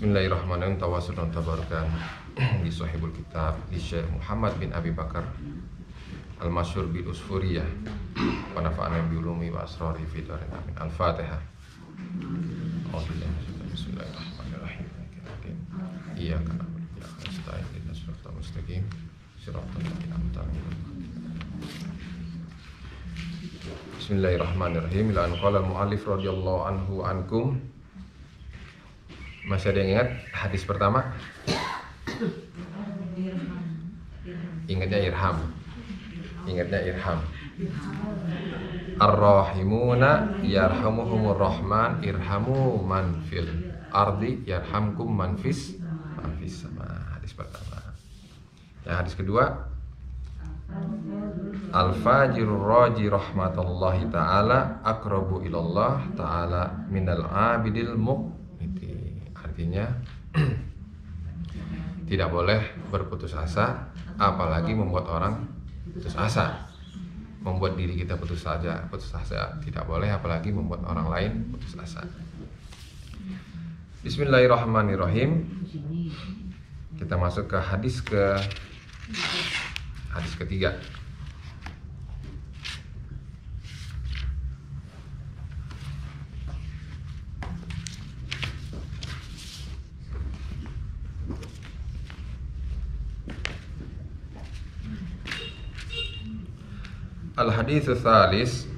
Bismillahirrahmanirrahim. Tawasulun tabarukan di sahibul kitab di Syekh Muhammad bin Abi Bakar Al-Masyhur bil Usfuriyah wa nafa'ana bi ulumi wa asrari fi darin amin. Al-Fatihah. Bismillahirrahmanirrahim. Iyyaka na'budu wa iyyaka nasta'in ihdinas siratal mustaqim siratal ladzina an'amta 'alaihim. Bismillahirrahmanirrahim. Ila an qala al-mu'allif radhiyallahu anhu ankum. Masih ada yang ingat hadis pertama? Ingatnya irham. Ar-rahimuna yarhamuhumur rahman irhamu man fil ardi yarhamkum man fis sama. Hadis pertama. Yang hadis kedua, al-fajirur raji rahmatullahi ta'ala aqrabu ilallah ta'ala minal abidil muqniti. Artinya tidak boleh berputus asa, apalagi membuat orang putus asa. Membuat diri kita putus asa tidak boleh, apalagi membuat orang lain putus asa. Bismillahirrahmanirrahim. Kita masuk ke hadis ketiga. Al-haditsu tsalis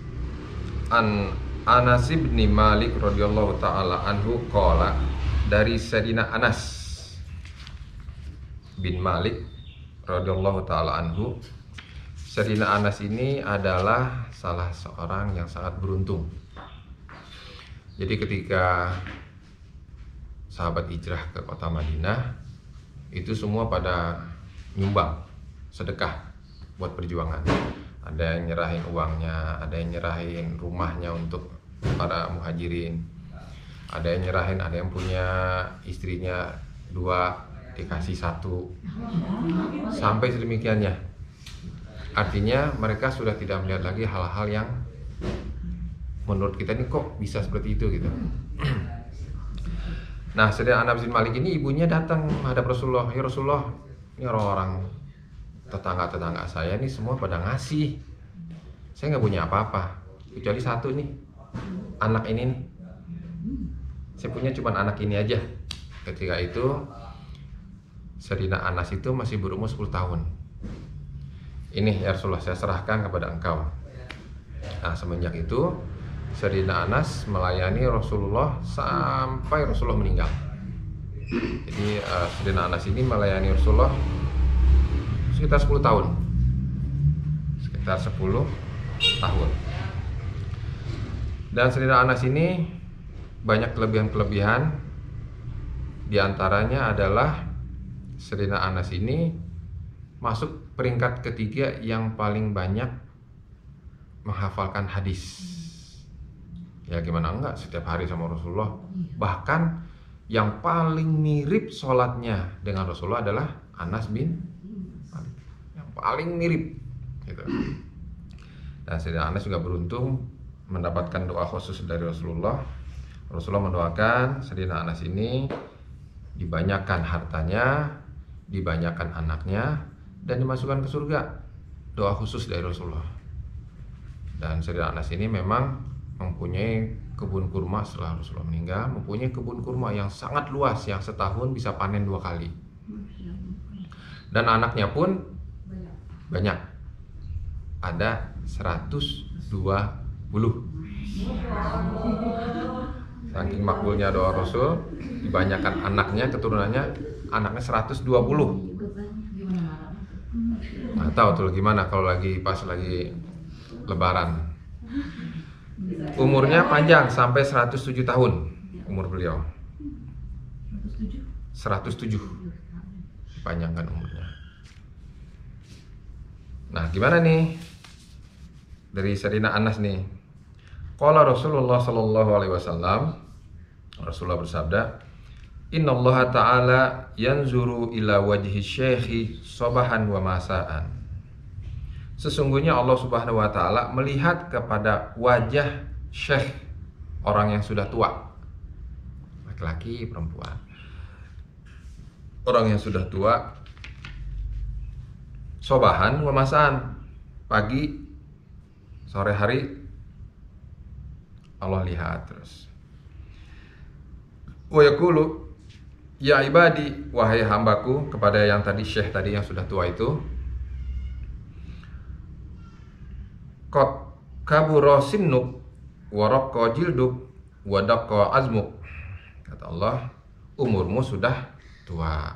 an Anas bin Malik radhiyallahu taala anhu qala, dari Sayyidina Anas bin Malik radhiyallahu taala anhu. Sayyidina Anas ini adalah salah seorang yang sangat beruntung. Jadi ketika sahabat hijrah ke kota Madinah, itu semua pada nyumbang sedekah buat perjuangan. Ada yang nyerahin uangnya, ada yang nyerahin rumahnya untuk para muhajirin, ada yang nyerahin, ada yang punya istrinya 2 dikasih 1, sampai sedemikiannya. Artinya mereka sudah tidak melihat lagi hal-hal yang menurut kita ini kok bisa seperti itu gitu. Nah, sedang Anas bin Malik ini ibunya datang menghadap Rasulullah. Ya Rasulullah, ini orang-orang tetangga-tetangga saya ini semua pada ngasih. Saya nggak punya apa-apa kecuali 1 nih, anak ini nih. Saya punya cuma anak ini aja. Ketika itu Sayyidina Anas itu masih berumur 10 tahun. Ini ya Rasulullah, saya serahkan kepada engkau. Nah, semenjak itu Sayyidina Anas melayani Rasulullah sampai Rasulullah meninggal. Jadi Sayyidina Anas ini melayani Rasulullah sekitar 10 tahun. Sekitar 10 tahun. Dan Sayyidina Anas ini banyak kelebihan-kelebihan. Di antaranya adalah Sayyidina Anas ini masuk peringkat ketiga yang paling banyak menghafalkan hadis. Ya gimana enggak, setiap hari sama Rasulullah. Bahkan yang paling mirip sholatnya dengan Rasulullah adalah Anas bin Malik. Yang paling mirip gitu. Dan Sayyidina Anas juga beruntung mendapatkan doa khusus dari Rasulullah. Rasulullah mendoakan Sayyidina Anas ini dibanyakan hartanya, dibanyakan anaknya, dan dimasukkan ke surga. Doa khusus dari Rasulullah. Dan Sayyidina Anas ini memang mempunyai kebun kurma setelah Rasulullah meninggal, mempunyai kebun kurma yang sangat luas, yang setahun bisa panen 2 kali. Dan anaknya pun banyak, ada 120. Saking makbulnya doa Rasul, dibanyakan anaknya, keturunannya, anaknya 120. Nah, tahu tuh gimana kalau pas lagi Lebaran. Umurnya panjang sampai 107 tahun umur beliau. 107 dipanjangkan umurnya. Nah, gimana nih dari Sayyidina Anas nih? Qala Rasulullah sallallahu alaihi wasallam, Rasulullah bersabda, innallaha ta'ala yanzuru ila wajhi syekhi sabahan wa masaan. Sesungguhnya Allah Subhanahu wa taala melihat kepada wajah syekh, orang yang sudah tua, laki-laki, perempuan, orang yang sudah tua, sobahan wa masaan, pagi sore hari Allah lihat terus. Wa yaqulu ya ibadi, wahai hambaku, kepada yang tadi syekh tadi yang sudah tua itu, qad kabura sinnuk wa raqqa jilduk wa daqqa azmuk. Kata Allah, umurmu sudah tua.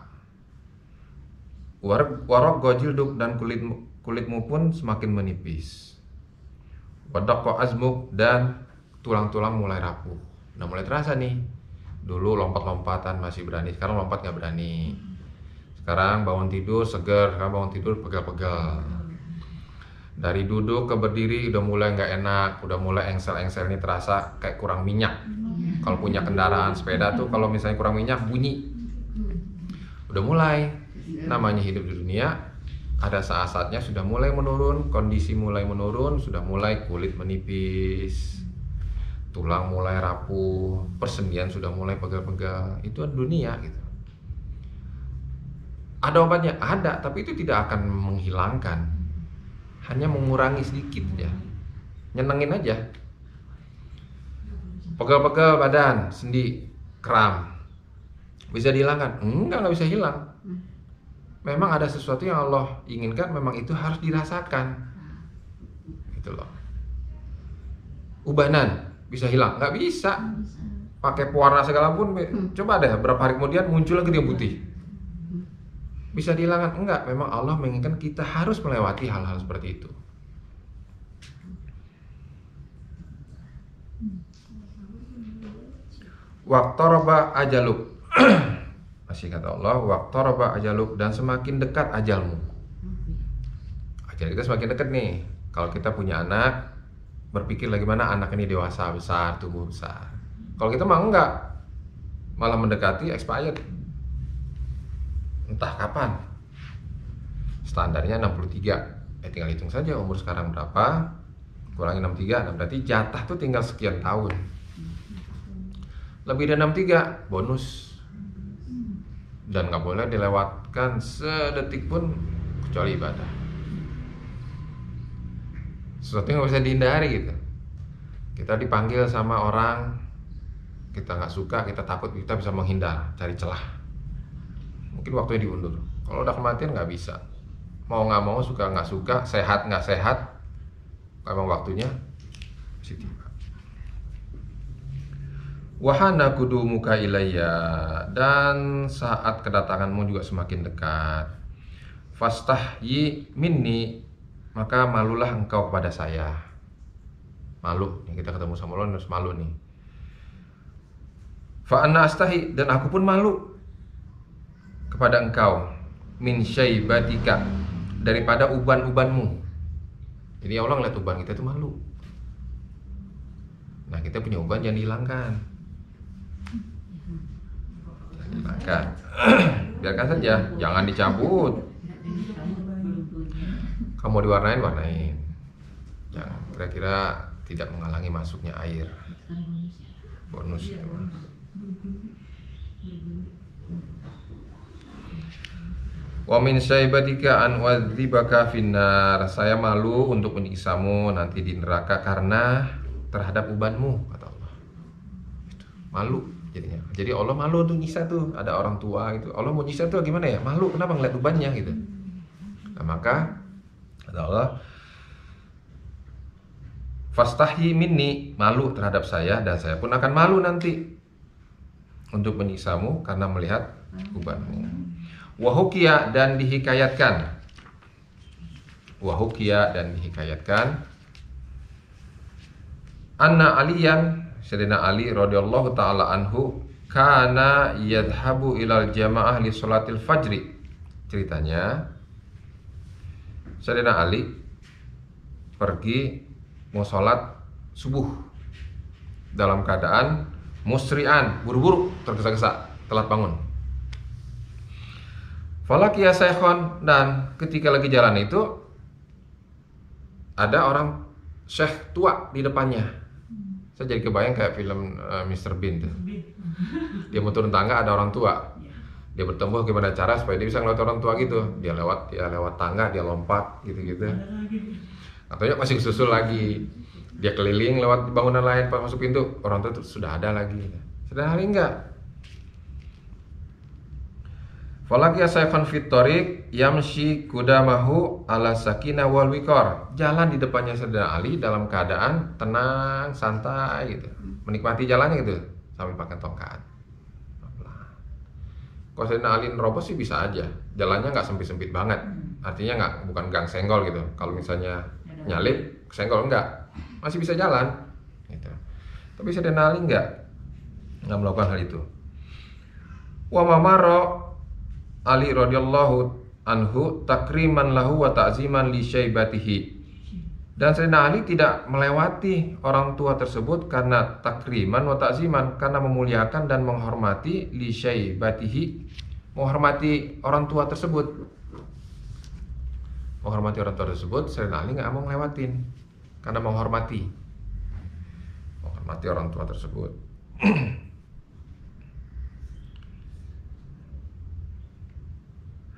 Wa raqqa jilduk, dan kulitmu pun semakin menipis. Wa daqqa azmuk, dan tulang-tulang mulai rapuh. Udah mulai terasa nih. Dulu lompat-lompatan masih berani, sekarang lompat gak berani. Sekarang bangun tidur seger, sekarang bangun tidur pegal-pegal. Dari duduk ke berdiri udah mulai nggak enak, udah mulai engsel-engsel ini terasa kayak kurang minyak. Kalau punya kendaraan sepeda tuh kalau misalnya kurang minyak bunyi. Udah mulai, namanya hidup di dunia, ada saat-saatnya sudah mulai menurun, kondisi mulai menurun, sudah mulai kulit menipis, tulang mulai rapuh, persendian sudah mulai pegal-pegal. Itu dunia gitu. Ada obatnya? Ada, tapi itu tidak akan menghilangkan. Hanya mengurangi sedikit ya. Nyenengin aja. Pegal-pegal badan, sendi, kram. Bisa dihilangkan? Enggak bisa hilang. Memang ada sesuatu yang Allah inginkan, memang itu harus dirasakan. Gitu loh. Ubanan bisa hilang? Nggak bisa. Pakai pewarna segala pun, coba deh berapa hari kemudian muncul lagi dia putih. Bisa dihilangkan? Enggak, memang Allah menginginkan kita harus melewati hal-hal seperti itu. Waqtaraba ajaluk. Masih kata Allah, waqtaraba ajaluk, dan semakin dekat ajalmu. Ajal kita semakin dekat nih. Kalau kita punya anak, berpikir lagi mana anak ini dewasa, besar, tumbuh besar. Kalau kita mah enggak, malah mendekati expired. Entah kapan. Standarnya 63. Tinggal hitung saja umur sekarang berapa, kurangi 63, nah berarti jatah tuh tinggal sekian tahun. Lebih dari 63 bonus. Dan gak boleh dilewatkan sedetik pun kecuali ibadah. Sesuatu yang gak bisa dihindari gitu. Kita dipanggil sama orang, kita gak suka, kita takut, kita bisa menghindar, cari celah. Mungkin waktunya diundur. Kalau udah kematian nggak bisa. Mau nggak mau, suka nggak suka, sehat nggak sehat, memang waktunya mesti tiba. Wahana kudu muka ilayya, dan saat kedatanganmu juga semakin dekat. Fastahyi minni, maka malulah engkau kepada saya. Malu, kita ketemu sama Allah harus malu nih. Fa anna astahi, dan aku pun malu kepada engkau, min syaibatika, daripada uban-ubanmu. Jadi Allah ngeliat uban kita itu malu. Nah, kita punya uban jangan dihilangkan. Jangan dihilangkan. Biarkan saja, jangan dicabut. Kamu diwarnain, warnain. Jangan, kira-kira tidak menghalangi masuknya air. Bonus itu. Wa min syaibatika an wadzibaka finnar, saya malu untuk menyiksamu nanti di neraka karena terhadap ubanmu, kata Allah. Itu. Malu jadinya. Jadi Allah malu untuk nyiksa tuh, ada orang tua gitu. Allah mau nyiksa tuh gimana ya? Malu, kenapa ngeliat ubannya gitu. Nah, maka kata Allah, fastahyi minni, malu terhadap saya, dan saya pun akan malu nanti untuk menyiksamu karena melihat ubanmu. Wahukia, dan dihikayatkan. Wahukia, dan dihikayatkan. Anna Aliyan, Sayyidina Ali radhiyallahu taala anhu, kana yadhabu ilal jamaah li sholatil fajri. Ceritanya, Sayyidina Ali pergi mau sholat subuh dalam keadaan musri'an, buru-buru, tergesa-gesa, telat bangun. Falakiya syekhon, dan ketika lagi jalan itu ada orang syekh tua di depannya. Saya jadi kebayang kayak film Mr. Bean tuh. Dia mau turun tangga, ada orang tua. Dia bertumbuh gimana cara supaya dia bisa ngeliat orang tua gitu. Dia lewat tangga, dia lompat gitu-gitu. Atau masih susul lagi. Dia keliling lewat bangunan lain, pas masuk pintu orang tua itu sudah ada lagi. Sedang hari enggak. Falaki asayfan fit thoriq yamshi kudamahu ala sakinah wal wiqar. Jalan di depannya Sayyidina Ali dalam keadaan tenang, santai gitu. Menikmati jalannya gitu sambil pakai tongkat. Kalau Sayyidina Ali nerobos sih bisa aja. Jalannya nggak sempit-sempit banget. Artinya bukan gang senggol gitu. Kalau misalnya nyalip, senggol enggak. Masih bisa jalan gitu. Tapi Sayyidina Ali enggak melakukan hal itu. Wa mamaro Ali radhiyallahu anhu takriman lahu wa ta'ziman li syaibatihi. Dan Sayyidina Ali tidak melewati orang tua tersebut karena takriman wa ta'ziman, karena memuliakan dan menghormati li syaibatihi, menghormati orang tua tersebut. Menghormati orang tua tersebut, Sayyidina Ali nggak mau ngelewatin karena menghormati orang tua tersebut.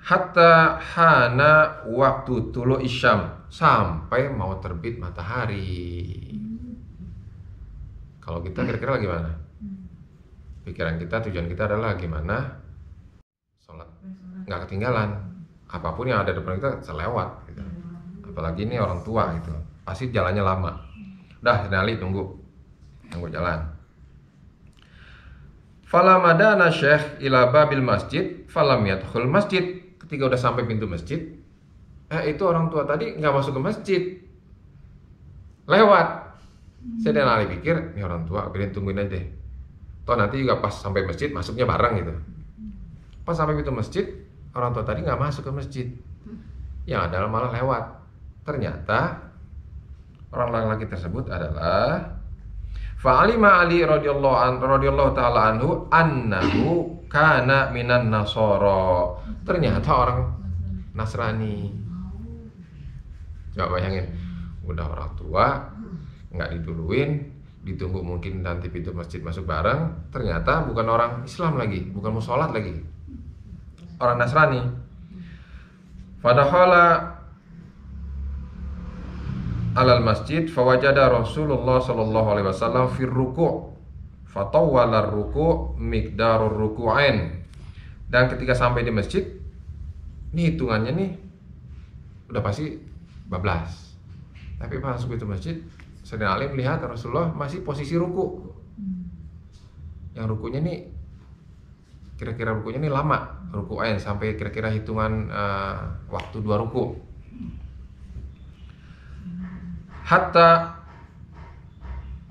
Hatta hana waktu tulu isyam, sampai mau terbit matahari. Kalau kita kira-kira gimana? Pikiran kita, tujuan kita adalah gimana sholat nggak ketinggalan. Apapun yang ada depan kita selewat gitu. Apalagi ini orang tua gitu, pasti jalannya lama. Udah, Nali tunggu jalan. Falamadana syekh ila babil masjid falam yadkhul masjid. Ketika udah sampai pintu masjid, itu orang tua tadi nggak masuk ke masjid, lewat. Saya dan Ali pikir, ini orang tua, biarin tungguin aja deh. Toh nanti juga pas sampai masjid masuknya bareng gitu. Pas sampai pintu masjid, orang tua tadi nggak masuk ke masjid, yang adalah malah lewat. Ternyata orang laki-laki tersebut adalah fa'alima Ali radhiyallahu ta'ala anhu annahu kana minan nasara. Ternyata orang Nasrani. Coba bayangin, udah orang tua nggak diduluin, ditunggu mungkin nanti pintu masjid masuk bareng, ternyata bukan orang Islam lagi, bukan mau sholat lagi, orang Nasrani. Fadakhala alal masjid fawajada Rasulullah sallallahu alaihi wasallam fir ruku' fatawwala ruku' miqdarur ruku'ain. Dan ketika sampai di masjid, ini hitungannya nih udah pasti bablas. Tapi pas masuk itu masjid, Sayyidina Ali melihat Rasulullah masih posisi ruku'. Yang rukunya nih kira-kira rukunya nih lama, ruku'ain sampai kira-kira hitungan waktu 2 ruku'. Hatta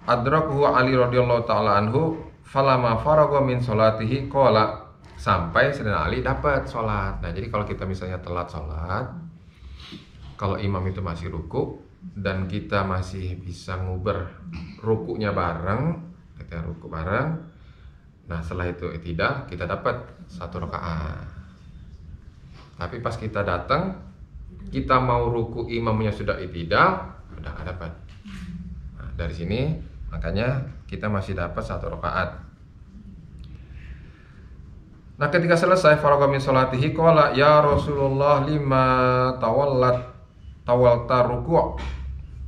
adrakahu Ali radhiyallahu ta'ala anhu falama faragha min sholatihi qala, sampai Sayyidina Ali dapat sholat. Nah, jadi kalau kita misalnya telat sholat, kalau imam itu masih ruku dan kita masih bisa nguber rukunya bareng, kita ruku bareng, nah setelah itu i'tidal, kita dapat 1 rakaat. Tapi pas kita datang, kita mau ruku, imamnya sudah i'tidal, udah nggak dapat. Nah, dari sini makanya kita masih dapat 1 rakaat. Nah, ketika selesai faragha min sholatihi qala ya Rasulullah lima tawalta ruku'.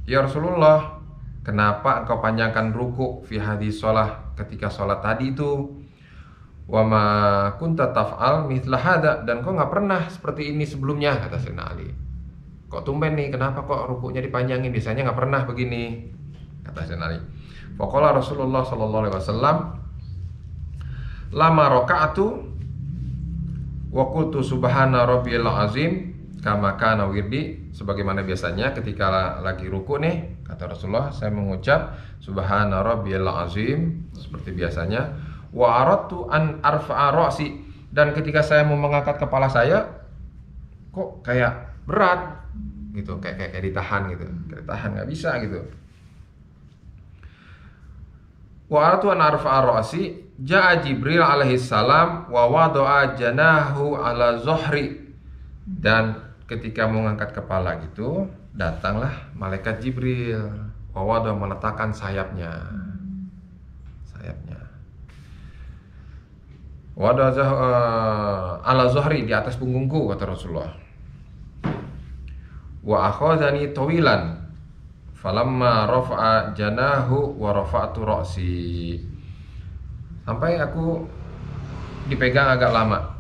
Ya Rasulullah, kenapa engkau panjangkan ruku' fi hadis sholah, ketika sholat tadi itu? Wa ma kunta taf'al mithla hada, dan kau nggak pernah seperti ini sebelumnya, kata Sayyidina Ali. Kok tumben nih, kenapa kok ruku'nya dipanjangin, biasanya nggak pernah begini, kata Sayyidina Ali. Faqala Rasulullah sallallahu alaihi wasallam lama raka'atu wa qultu subhana rabbiyal azim kama kana wirdi. Sebagaimana biasanya ketika lagi ruku nih, kata Rasulullah, saya mengucap subhana rabbiyal azim seperti biasanya. Wa aradtu an arfa'a ra'si, dan ketika saya mau mengangkat kepala saya kok kayak berat gitu, kayak ditahan gitu, kayak ditahan, nggak bisa gitu. Wa aradtu an arfa'a ra'si, ja'a Jibril alaihi salam wa wada'a janahu ala zuhri, dan ketika mengangkat kepala gitu, datanglah malaikat Jibril, wa wada'a, meletakkan sayapnya. Wadazah ala zuhri, di atas punggungku, kata Rasulullah. Wa akhadhani tawilan falamma rafa'a janahu wa rafa'tu ra'si. Sampai aku dipegang agak lama,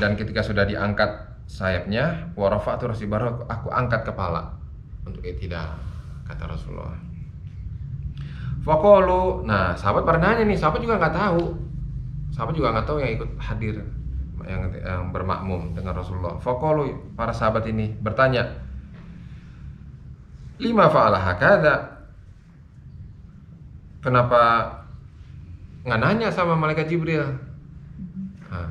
dan ketika sudah diangkat sayapnya, wa rafa'tu ra'si, baru aku angkat kepala untuk i'tidal, kata Rasulullah. Faqalu, nah sahabat pada nanya nih, sahabat juga nggak tahu yang ikut hadir, yang bermakmum dengan Rasulullah. Faqalu, para sahabat ini bertanya, lima fa'ala hakadha, kenapa nggak nanya sama malaikat Jibril?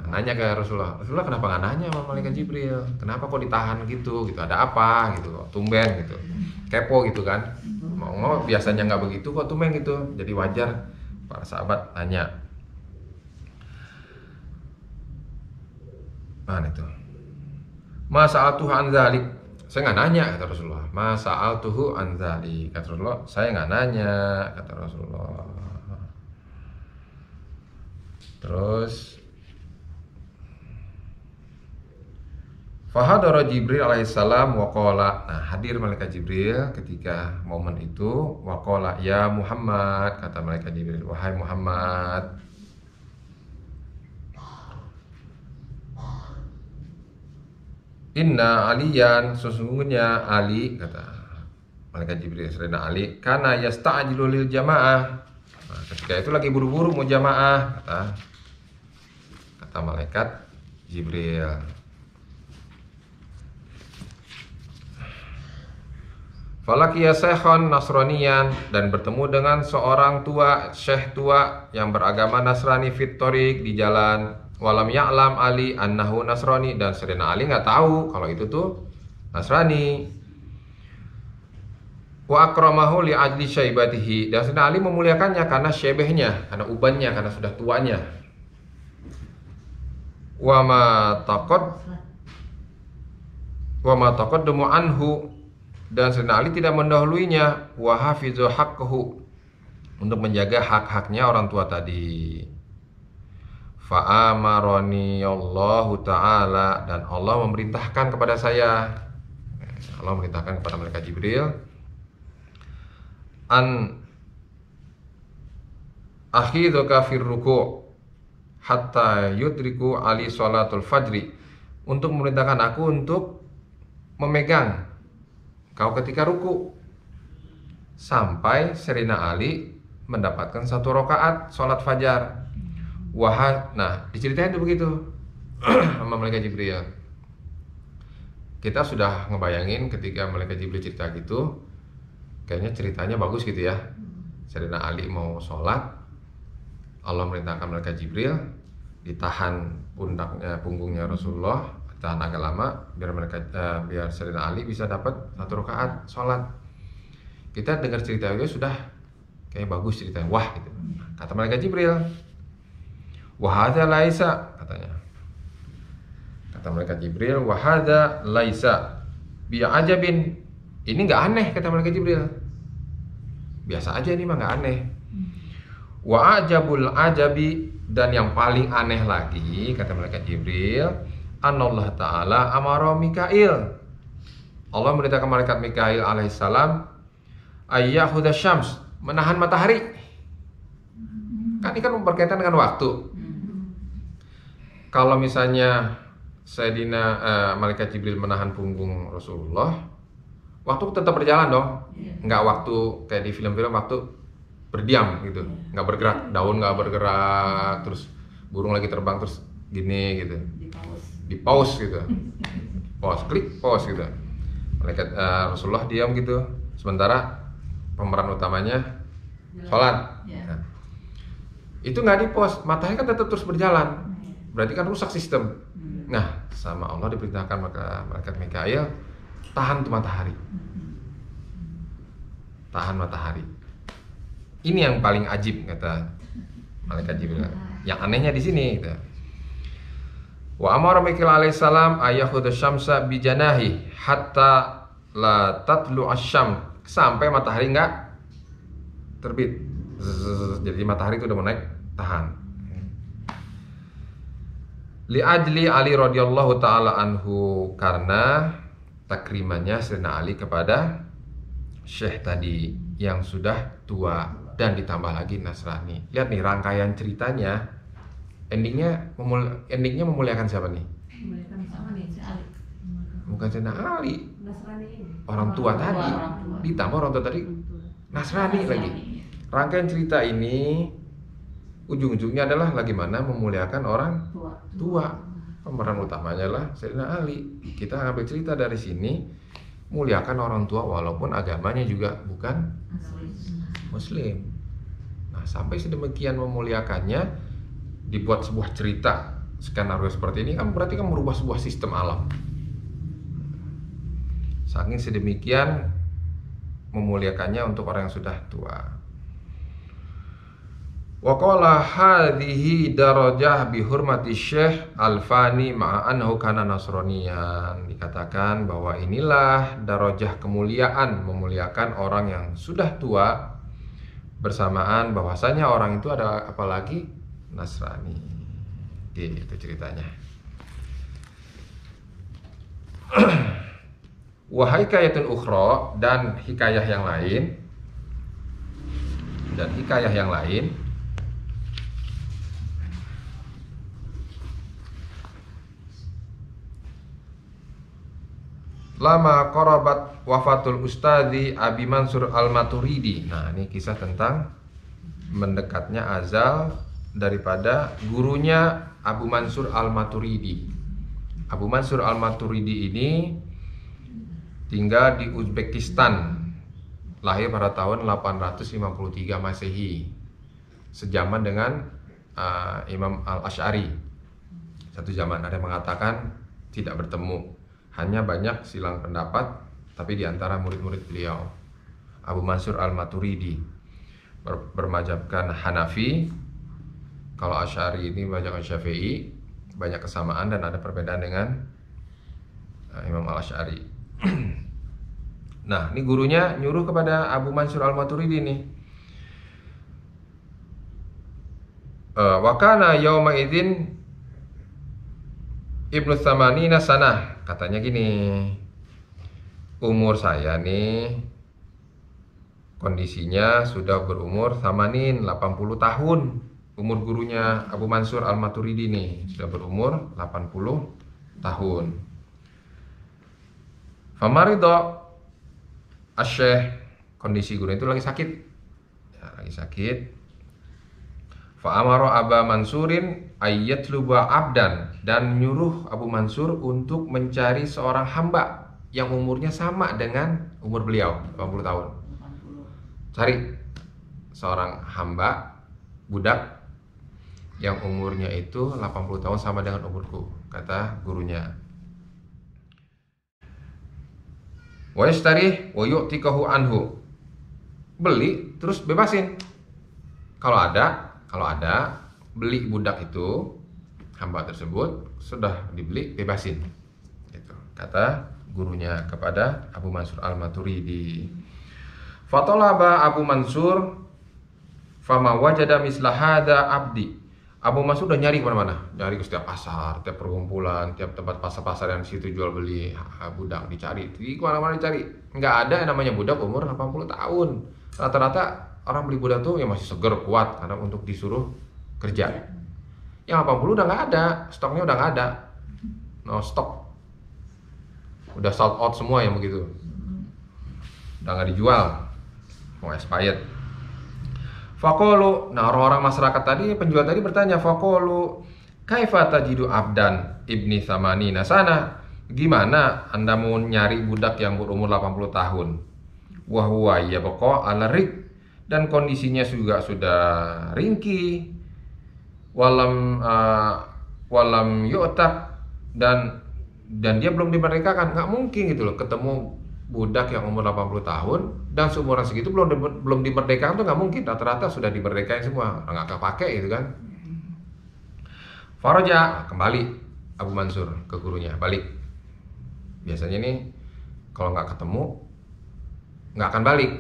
Nanya ke Rasulullah, kenapa nggak nanya sama malaikat Jibril? Kenapa kok ditahan gitu? Ada apa gitu? Tumben gitu, kepo gitu kan? Mau biasanya nggak begitu kok tumben gitu. Jadi wajar para sahabat nanya. Mana itu? Masa'altuhu an dzalik, saya nggak nanya, kata Rasulullah. Masa'altuhu an dzalik, kata Rasulullah, saya nggak nanya, kata Rasulullah. Terus fahadara Jibril alaihissalam wa qala, nah hadir malaikat Jibril ketika momen itu. Wa qala ya Muhammad, kata malaikat Jibril, wahai Muhammad, inna aliyan, sesungguhnya Ali, kata malaikat Jibril, Sayyidina Ali, kana yasta'jilu lil jamaah, nah, ketika itu lagi buru-buru mau jamaah, kata malaikat Jibril. Falakiya syekhon nasraniyan, dan bertemu dengan seorang tua, syekh tua yang beragama Nasrani, fitorik, di jalan. Walam ya'lam Ali annahu nasrani, dan Sayyidina Ali nggak tahu kalau itu tuh Nasrani. Wa akramahu li ajli syaibatihi, dan Sayyidina Ali memuliakannya karena syebehnya, karena ubannya, karena sudah tuanya. Wa ma taqaddamu anhu, dan Sayyidina Ali tidak mendahuluinya. Wa hafizu haqqahu, untuk menjaga hak-haknya orang tua tadi. Fa amarani Allahu ta'ala, dan Allah memerintahkan kepada saya, Allah memerintahkan kepada malaikat Jibril, an akhidhuka fir ruku' hatta yudriku ali sholatul fajri, untuk memerintahkan aku untuk memegang kau ketika ruku sampai Sayyidina Ali mendapatkan 1 rakaat sholat fajar. Nah diceritain tuh begitu sama malaikat Jibril. Kita sudah ngebayangin ketika malaikat Jibril cerita gitu, kayaknya ceritanya bagus gitu ya. Sayyidina Ali mau sholat, Allah merintahkan malaikat Jibril ditahan punggungnya Rasulullah, tahan agak lama biar Sayyidina Ali bisa dapat 1 rakaat sholat. Kita dengar cerita itu sudah kayak bagus ceritanya, wah gitu. Kata malaikat Jibril, wahada laisa, katanya. Kata malaikat Jibril, wahada laisa bi'ajabin, ini nggak aneh, kata malaikat Jibril. Biasa aja, ini mah nggak aneh. Wa ajabul ajabi, dan yang paling aneh lagi, kata malaikat Jibril, Allah Ta'ala amara Mikail, Allah memerintahkan malaikat Mikail alaihissalam ayyahudha syams, menahan matahari. Kan ini kan berkaitan dengan waktu. Kalau misalnya Sayyidina malaikat Jibril menahan punggung Rasulullah, waktu tetap berjalan dong. Nggak waktu kayak di film-film, waktu berdiam gitu, nggak bergerak, daun nggak bergerak, terus burung lagi terbang terus gini gitu, di pause gitu, klik pause gitu. Malaikat Rasulullah diam gitu, sementara pemeran utamanya sholat. Nah, itu nggak di pause, matahari kan tetap terus berjalan, berarti kan rusak sistem. Nah, sama Allah diperintahkan maka malaikat Mikail tahan tuh matahari, tahan matahari. Ini yang paling ajib, kata malaikat Jibril. Yang anehnya di sini gitu. Wa amara Mikail alaihissalam ayakhudha syamsa bijanahi hatta la tatlu asyam, sampai matahari enggak terbit. Jadi matahari itu udah mau naik, tahan. Li ajli Ali radhiyallahu taala anhu, karena takrimannya Sayyidina Ali kepada Syekh tadi yang sudah tua dan ditambah lagi Nasrani. Lihat nih rangkaian ceritanya, endingnya memuliakan siapa nih? Memuliakan sama nih si Ali. Bukan Sayyidina Ali, Nasrani ini. orang tua tadi. Ditambah orang tua tadi Nasrani lagi. Rangkaian cerita ini ujung-ujungnya adalah bagaimana memuliakan orang tua. Pemeran utamanya adalah Sayyidina Ali. Kita ambil cerita dari sini, muliakan orang tua walaupun agamanya juga bukan Muslim. Nah, sampai sedemikian memuliakannya, dibuat sebuah cerita skenario seperti ini kan berarti kan merubah sebuah sistem alam. Saking sedemikian memuliakannya untuk orang yang sudah tua. Wa qala hadhihi darajah bi hurmati Syekh Al-Fani ma'a annahu kana nasraniyan. Dikatakan bahwa inilah darajah kemuliaan, memuliakan orang yang sudah tua bersamaan bahwasanya orang itu ada apalagi Nasrani. Itu ceritanya. Wa hikayatun ukhra, dan hikayah yang lain. Lama qarabat wafatul ustadzi Abi Mansur Al-Maturidi. Nah, ini kisah tentang mendekatnya azal daripada gurunya Abu Mansur Al-Maturidi. Abu Mansur Al-Maturidi ini tinggal di Uzbekistan. Lahir pada tahun 853 Masehi. Sejaman dengan Imam Al-Asy'ari. Satu zaman. Ada yang mengatakan tidak bertemu. Hanya banyak silang pendapat, tapi di antara murid-murid beliau, Abu Mansur Al-Maturidi bermadzhabkan Hanafi. Kalau Asy'ari ini bermadzhabkan Syafi'i. Banyak kesamaan dan ada perbedaan dengan Imam Al-Asy'ari. Nah, ini gurunya nyuruh kepada Abu Mansur Al-Maturidi nih. Wa kana yauma idzin Ibnu Tsamanina sanah. Katanya gini, umur saya nih kondisinya sudah berumur 80 tahun. Umur gurunya Abu Mansur Al-Maturidi nih sudah berumur 80 tahun. Famarido Asyekh, kondisi guru itu lagi sakit. Ya, lagi sakit. Fa'amara Aba Mansurin ayyatluba abdan, dan nyuruh Abu Mansur untuk mencari seorang hamba yang umurnya sama dengan umur beliau, 80 tahun. Cari seorang hamba, budak yang umurnya itu 80 tahun sama dengan umurku, kata gurunya. Wa yastarih wa yu'tikahu anhu. Beli terus bebasin. Kalau ada beli budak itu, hamba tersebut sudah dibeli, bebasin. Gitu, kata gurunya kepada Abu Mansur Al-Maturidi. Fatolaba Abu Mansur fama wajada misla hada abdi. Abu Mansur udah nyari kemana-mana, nyari ke setiap pasar, tiap perkumpulan, tiap tempat pasar-pasar yang di situ jual beli budak, dicari, di kemana-mana dicari. Nggak ada yang namanya budak umur 80 tahun. Rata-rata orang beli budak tuh yang masih seger, kuat, karena untuk disuruh kerja. Yang 80 udah nggak ada, stoknya udah nggak ada, no stok, udah sold out semua yang begitu, udah nggak dijual, mau expired. Faqalu, nah orang-orang masyarakat tadi, penjual tadi bertanya, faqalu kaifa tajidu abdan ibni tsamanina sana, gimana anda mau nyari budak yang berumur 80 tahun, wa huwa yabqa ala rik, dan kondisinya juga sudah ringkih, walam yu'tak, dan dia belum dimerdekakan. Nggak mungkin gitu loh ketemu budak yang umur 80 tahun dan seumuran segitu belum dimerdekakan, tuh nggak mungkin. Rata-rata sudah dimerdekakan semua, nggak kepake gitu kan. Faraja, kembali Abu Mansur ke gurunya, balik. Biasanya nih kalau nggak ketemu nggak akan balik,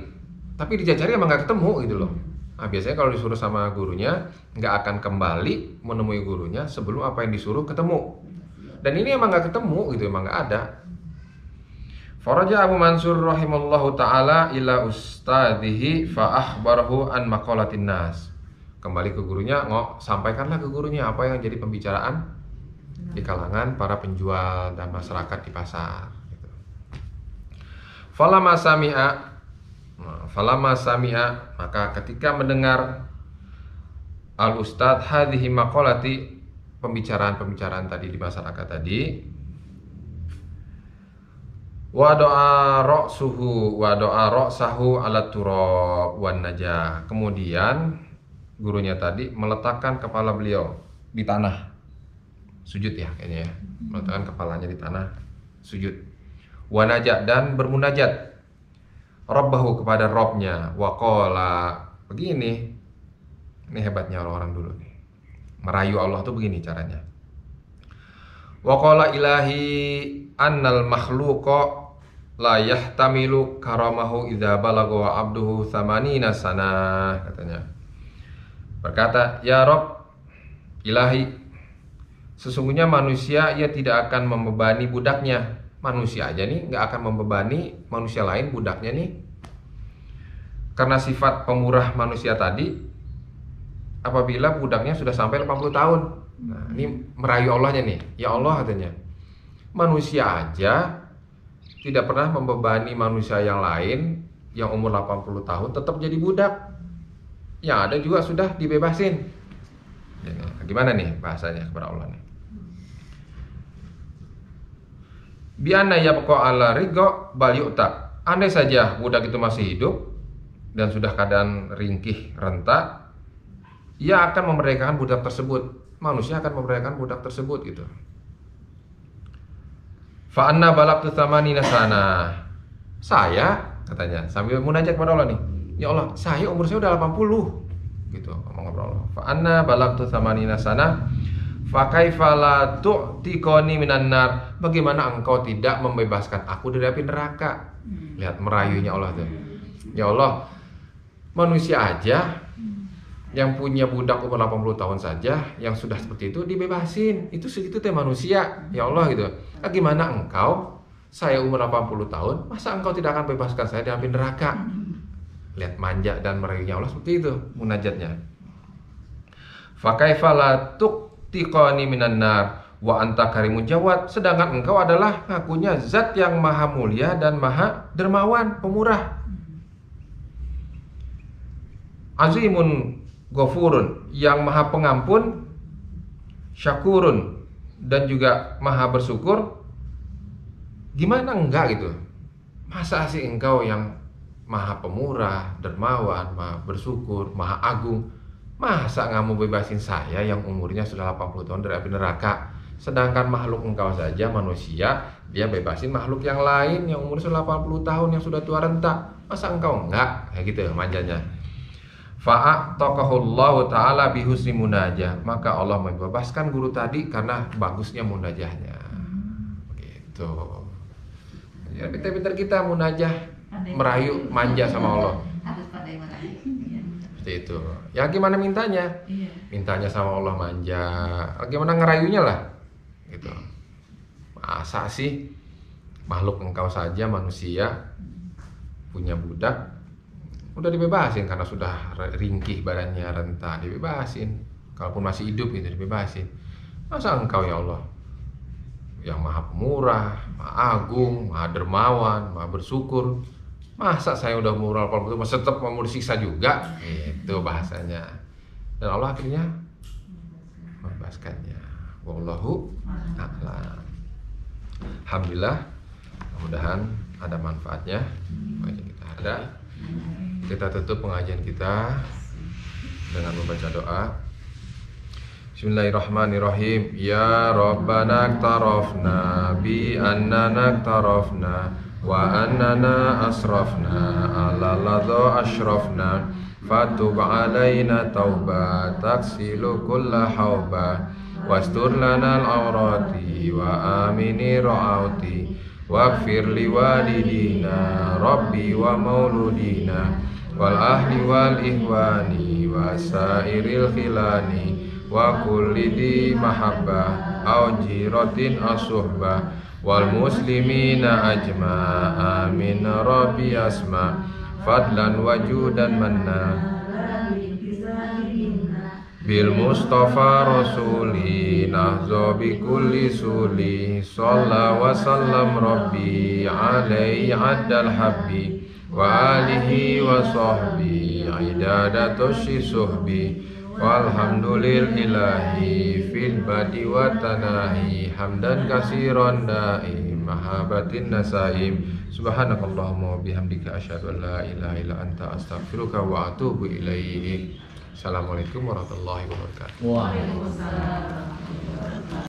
tapi dijajari emang nggak ketemu gitu loh. Nah, biasanya kalau disuruh sama gurunya nggak akan kembali menemui gurunya sebelum apa yang disuruh ketemu. Dan ini emang nggak ketemu gitu, emang nggak ada. Faraja Abu Mansur rahimallahu taala ila ustadzihi fa akhbarahu an maqalatin nas. Kembali ke gurunya, sampaikanlah ke gurunya apa yang jadi pembicaraan di kalangan para penjual dan masyarakat di pasar gitu. Falamma sami'a, maka ketika mendengar al-ustadz hadhihi maqalati, pembicaraan tadi di masyarakat tadi, wa doa ra'sahu ala turab wan najah. Kemudian gurunya tadi meletakkan kepala beliau di tanah, sujud ya kayaknya ya, meletakkan kepalanya di tanah, sujud, wa najah, dan bermunajat Rabbahu, kepada Robnya, waqala, begini. Ini hebatnya orang-orang dulu nih, merayu Allah tuh begini caranya. Waqala ilahi annal makhluqa la yahtamilu karamahu idza balagha wa abduhu thamanina sanah, katanya. Berkata, ya Rob, ilahi, sesungguhnya manusia ia tidak akan membebani budaknya. Manusia aja nih nggak akan membebani manusia lain budaknya nih, karena sifat pemurah manusia tadi apabila budaknya sudah sampai 80 tahun. Nah, ini merayu Allahnya nih. Ya Allah, katanya, manusia aja tidak pernah membebani manusia yang lain yang umur 80 tahun tetap jadi budak. Yang ada juga sudah dibebasin. Ya, gimana nih bahasanya kepada Allah nih? Bi'anna yabqa ala ridha bal yu'ta. Andai saja budak itu masih hidup dan sudah keadaan ringkih renta, ia akan memerdekakan budak tersebut. Manusia akan memerdekakan budak tersebut gitu. Fa anna balagtu tsamanina sana. Saya, katanya, sambil munajat kepada Allah nih, ya Allah, saya umur saya udah 80 gitu, ngomong kepada Allah. Fa anna balagtu tsamanina sana fa kaifa la tu'tiqani minan nar. Bagaimana engkau tidak membebaskan aku dari api neraka? Lihat merayunya Allah tuh. Ya Allah, manusia aja yang punya budak umur 80 tahun saja yang sudah seperti itu dibebasin. Itu segitu teh manusia. Ya Allah gitu. Bagaimana engkau, saya umur 80 tahun, masa engkau tidak akan bebaskan saya dari api neraka? Lihat manja dan merayunya Allah seperti itu munajatnya. Fa kaifa la tu'tiqani minan nar wa anta karimun jawad. Sedangkan engkau adalah ngakunya zat yang maha mulia dan maha dermawan, pemurah. Azimun ghafurun, yang maha pengampun, syakurun, dan juga maha bersyukur. Gimana enggak gitu? Masa sih engkau yang maha pemurah, dermawan, maha bersyukur, maha agung, masa nggak mau bebasin saya yang umurnya sudah 80 tahun dari api neraka? Sedangkan makhluk engkau saja, manusia, dia bebasin makhluk yang lain yang umurnya sudah 80 tahun, yang sudah tua renta. Masa engkau enggak? Kayak gitu manjanya. Fa'ataqahullahu ta'ala bihusni munajah. Maka Allah membebaskan guru tadi karena bagusnya munajahnya. Gitu. Ya, pintar-pintar kita munajah, merayu, manja sama Allah. Harus pandai merayu. Seperti itu. Ya gimana mintanya? Mintanya sama Allah manja. Gimana ngerayunya lah? Gitu. Masa sih makhluk engkau saja, manusia, punya budak, udah dibebasin karena sudah ringkih badannya, renta, dibebasin. Kalaupun masih hidup itu dibebasin. Masa engkau ya Allah, yang maha pemurah, maha agung, maha dermawan, maha bersyukur, masa saya udah umur 80 masih tetap mau disiksa juga? Itu bahasanya. Dan Allah akhirnya membebaskannya. Wallahu a'lam. Alhamdulillah, mudah-mudahan ada manfaatnya. Kita tutup pengajian kita dengan membaca doa. Bismillahirrahmanirrahim. Ya Rabbana aktarafna bi annana aktarafna wa annana asrafna ala ladha ashrafna fatub alaina tauba taksilu kulla hauba wastur lana al-awrati wa amini ra'auti waghfir li walidina rabbi wa mauludina wal ahli wal ihwani wasairil khilani wa kulli di mahabbah au jiratin asuhbah wal muslimina ajma amin rabbi asma fadlan wajudan manna bil mustafa rasuli nahzo bi kulli suli shalla wa sallam rabbi alaihi addal habbi wa alihi wa sahbi idadatushi suhbi walhamdulillahi fil badi wa tanahi hamdan kasiran daim mahabatin nasaim subhanakallahumma wa bihamdika asyhadu an la ilaha illa anta astaghfiruka wa atubu ilaik. Assalamualaikum warahmatullahi wabarakatuh. Waalaikumsalam.